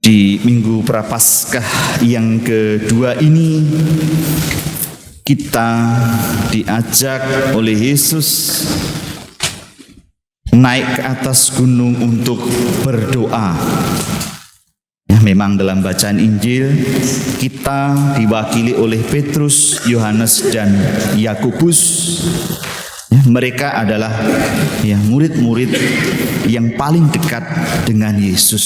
Di Minggu Prapaskah yang kedua ini kita diajak oleh Yesus naik ke atas gunung untuk berdoa. Ya, memang dalam bacaan Injil kita diwakili oleh Petrus, Yohanes dan Yakobus. Ya, mereka adalah murid-murid yang paling dekat dengan Yesus.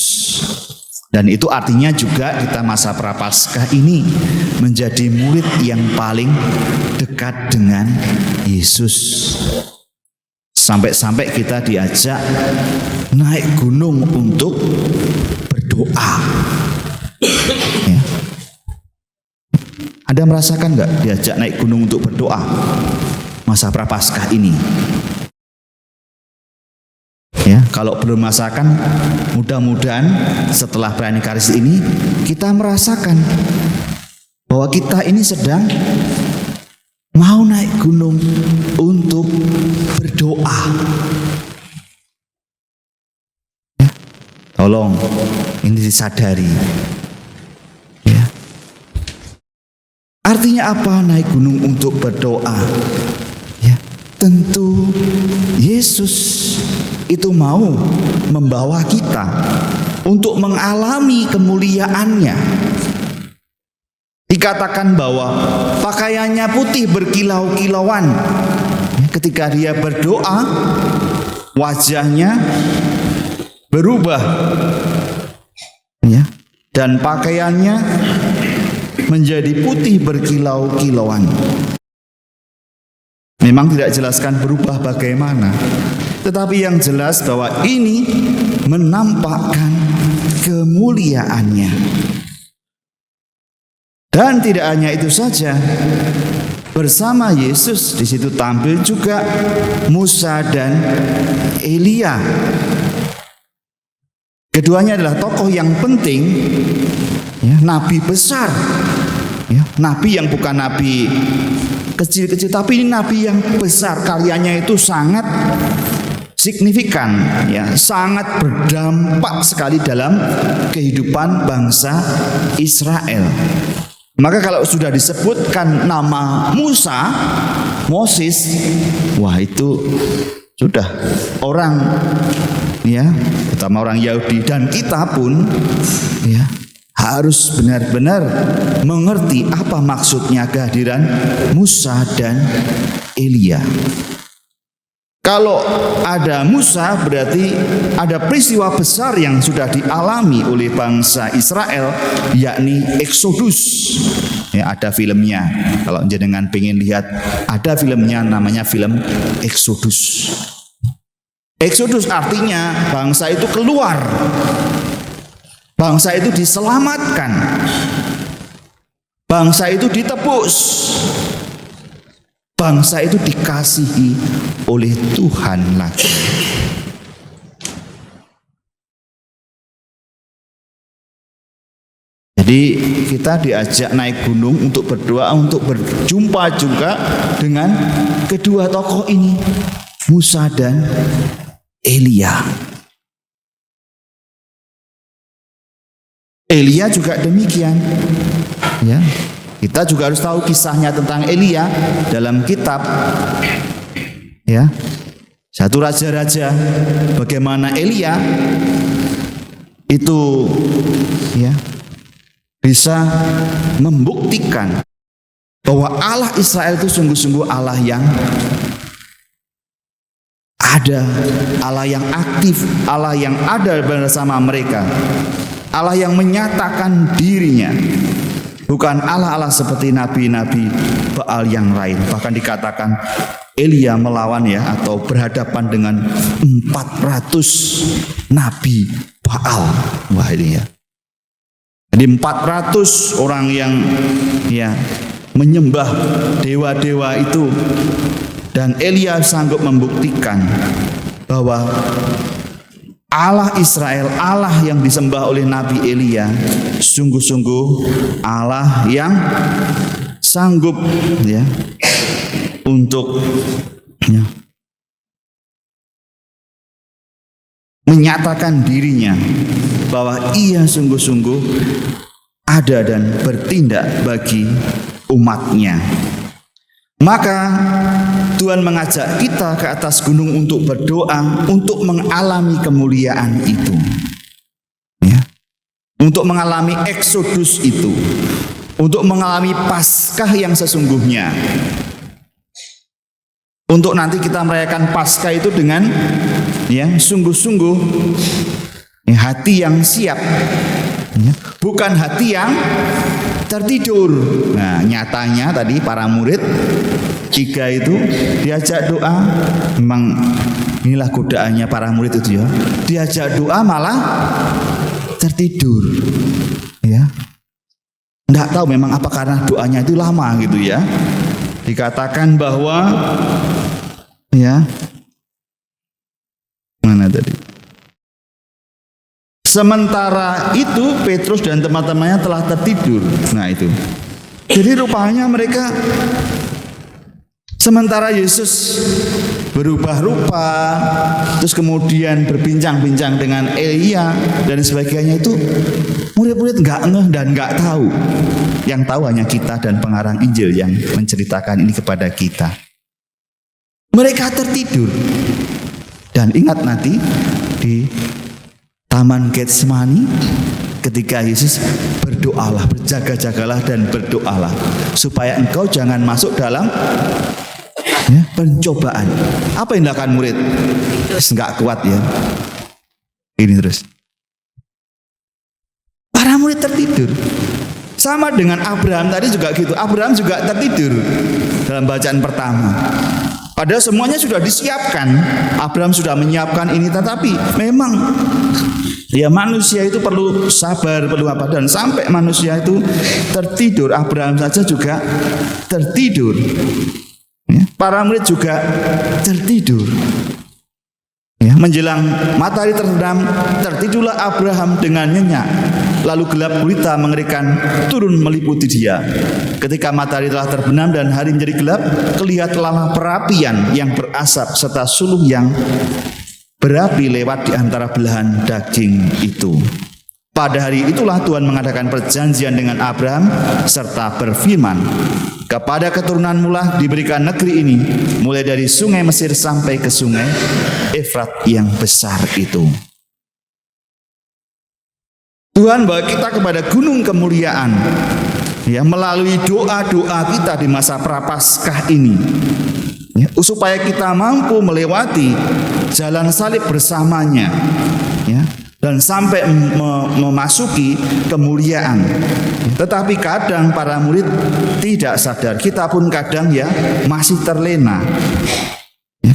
Dan itu artinya juga kita masa Prapaskah ini menjadi murid yang paling dekat dengan Yesus. Sampai-sampai kita diajak naik gunung untuk berdoa. Ya. Anda merasakan nggak diajak naik gunung untuk berdoa masa Prapaskah ini? Ya, kalau belum merasakan, mudah-mudahan setelah perayaan Ekaristi ini kita merasakan bahwa kita ini sedang mau naik gunung untuk berdoa. Ya, tolong ini disadari. Ya. Artinya apa naik gunung untuk berdoa? Ya, tentu Yesus itu mau membawa kita untuk mengalami kemuliaannya. Dikatakan bahwa pakaiannya putih berkilau-kilauan. Ketika dia berdoa, wajahnya berubah, ya, dan pakaiannya menjadi putih berkilau-kilauan. Memang tidak jelaskan berubah bagaimana, tetapi yang jelas bahwa ini menampakkan kemuliaannya. Dan tidak hanya itu saja, bersama Yesus di situ tampil juga Musa dan Elia. Keduanya adalah tokoh yang penting, ya, nabi besar, ya, nabi yang bukan nabi kecil-kecil, tapi ini nabi yang besar. Karyanya itu sangat signifikan, ya, sangat berdampak sekali dalam kehidupan bangsa Israel. Maka kalau sudah disebutkan nama Musa, Moses, wah itu sudah orang, ya, terutama orang Yahudi dan kita pun, ya, harus benar-benar mengerti apa maksudnya kehadiran Musa dan Elia. Kalau ada Musa berarti ada peristiwa besar yang sudah dialami oleh bangsa Israel, yakni Exodus. Ya, ada filmnya. Kalau jenengan pengen lihat, ada filmnya, namanya film Exodus. Exodus artinya bangsa itu keluar. Bangsa itu diselamatkan. Bangsa itu ditebus. Bangsa itu dikasihi oleh Tuhan lagi. Jadi kita diajak naik gunung untuk berdoa, untuk berjumpa juga dengan kedua tokoh ini, Musa dan Elia. Elia juga demikian, ya. Kita juga harus tahu kisahnya tentang Elia dalam kitab, ya, 1 Raja-Raja, bagaimana Elia itu, ya, bisa membuktikan bahwa Allah Israel itu sungguh-sungguh Allah yang ada, Allah yang aktif, Allah yang ada bersama mereka, Allah yang menyatakan dirinya. Bukan Allah-Allah seperti nabi-nabi Baal yang lain. Bahkan dikatakan Elia melawan, ya, atau berhadapan dengan 400 nabi Baal. Wah, ini, ya. Jadi 400 orang yang, ya, menyembah dewa-dewa itu. Dan Elia sanggup membuktikan bahwa Allah Israel, Allah yang disembah oleh Nabi Elia, sungguh-sungguh Allah yang sanggup, ya, untuk, ya, menyatakan dirinya bahwa Ia sungguh-sungguh ada dan bertindak bagi umatnya. Maka Tuhan mengajak kita ke atas gunung untuk berdoa, untuk mengalami kemuliaan itu, ya, untuk mengalami eksodus itu, untuk mengalami Paskah yang sesungguhnya, untuk nanti kita merayakan Paskah itu dengan sungguh-sungguh, hati yang siap, bukan hati yang tertidur. Nah, nyatanya tadi para murid 3 itu diajak doa, memang inilah godaannya para murid itu ya. Diajak doa malah tertidur. Ya. Enggak tahu memang apa karena doanya itu lama gitu ya. Dikatakan bahwa mana tadi? Sementara itu Petrus dan teman-temannya telah tertidur. Nah itu. Jadi rupanya mereka, sementara Yesus berubah rupa, terus kemudian berbincang-bincang dengan Elia dan sebagainya, itu murid-murid nggak ngeh dan nggak tahu. Yang tahu hanya kita dan pengarang Injil yang menceritakan ini kepada kita. Mereka tertidur. Dan ingat nanti di Taman Getsemani ketika Yesus berdoalah, berjaga-jagalah dan berdoalah supaya engkau jangan masuk dalam pencobaan. Apa yang dilakukan murid? Enggak kuat ya. Ini terus. Para murid tertidur. Sama dengan Abraham tadi juga gitu. Abraham juga tertidur dalam bacaan pertama. Padahal semuanya sudah disiapkan. Abraham sudah menyiapkan ini, tetapi memang manusia itu perlu sabar, perlu apa, dan sampai manusia itu tertidur. Abraham saja juga tertidur. Para murid juga tertidur. Menjelang matahari terbenam, tertidurlah Abraham dengan nyenyak. Lalu gelap gulita mengerikan turun meliputi dia. Ketika matahari telah terbenam dan hari menjadi gelap, kelihatlah perapian yang berasap serta suluh yang berapi lewat di antara belahan daging itu. Pada hari itulah Tuhan mengadakan perjanjian dengan Abraham serta berfirman, kepada keturunanmu lah diberikan negeri ini, mulai dari sungai Mesir sampai ke sungai Efrat yang besar itu. Tuhan bawa kita kepada gunung kemuliaan, melalui doa-doa kita di masa prapaskah ini, supaya kita mampu melewati jalan salib bersamanya, dan sampai memasuki kemuliaan. Tetapi kadang para murid tidak sadar, kita pun kadang masih terlena,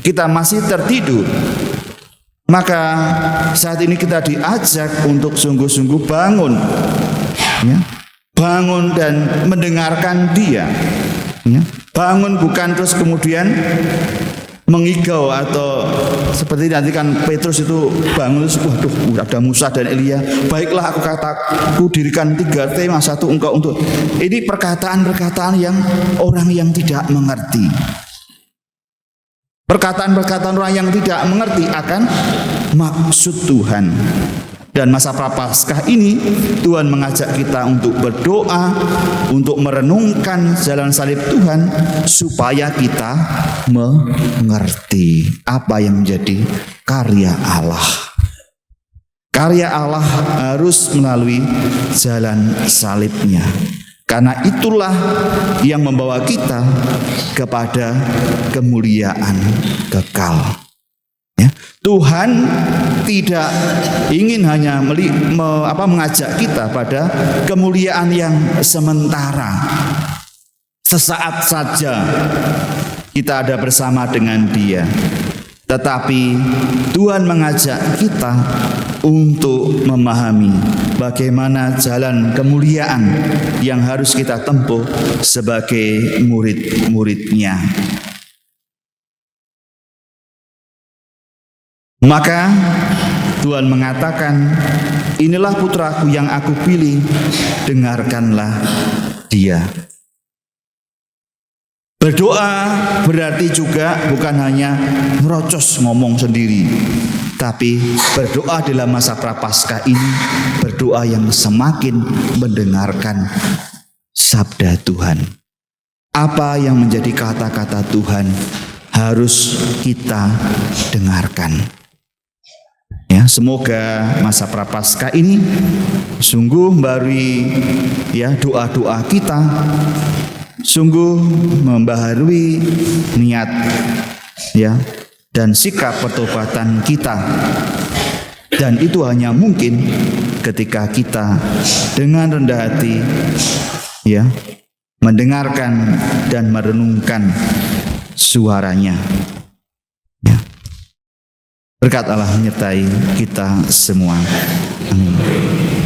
kita masih tertidur. Maka saat ini kita diajak untuk sungguh-sungguh bangun, bangun dan mendengarkan Dia, bangun bukan terus kemudian mengigau, atau seperti nanti kan Petrus itu bangun, waduh ada Musa dan Elia, baiklah aku dirikan 3 tema, 1 engkau untuk. Ini perkataan-perkataan yang orang yang tidak mengerti. Perkataan-perkataan orang yang tidak mengerti akan maksud Tuhan. Dan masa prapaskah ini Tuhan mengajak kita untuk berdoa, untuk merenungkan jalan salib Tuhan, supaya kita mengerti apa yang menjadi karya Allah. Karya Allah harus melalui jalan salibnya. Karena itulah yang membawa kita kepada kemuliaan kekal. Tuhan tidak ingin hanya mengajak kita pada kemuliaan yang sementara. Sesaat saja kita ada bersama dengan Dia. Tetapi Tuhan mengajak kita untuk memahami bagaimana jalan kemuliaan yang harus kita tempuh sebagai murid-muridnya. Maka Tuhan mengatakan, inilah putraku yang aku pilih, dengarkanlah dia. Berdoa berarti juga bukan hanya ngerocos ngomong sendiri, tapi berdoa dalam masa prapaskah ini, berdoa yang semakin mendengarkan sabda Tuhan. Apa yang menjadi kata-kata Tuhan harus kita dengarkan. Ya, semoga masa prapaskah ini sungguh membarui doa-doa kita, sungguh membaharui niat dan sikap pertobatan kita. Dan itu hanya mungkin ketika kita dengan rendah hati mendengarkan dan merenungkan suaranya. Berkat Allah menyertai kita semua. Amin.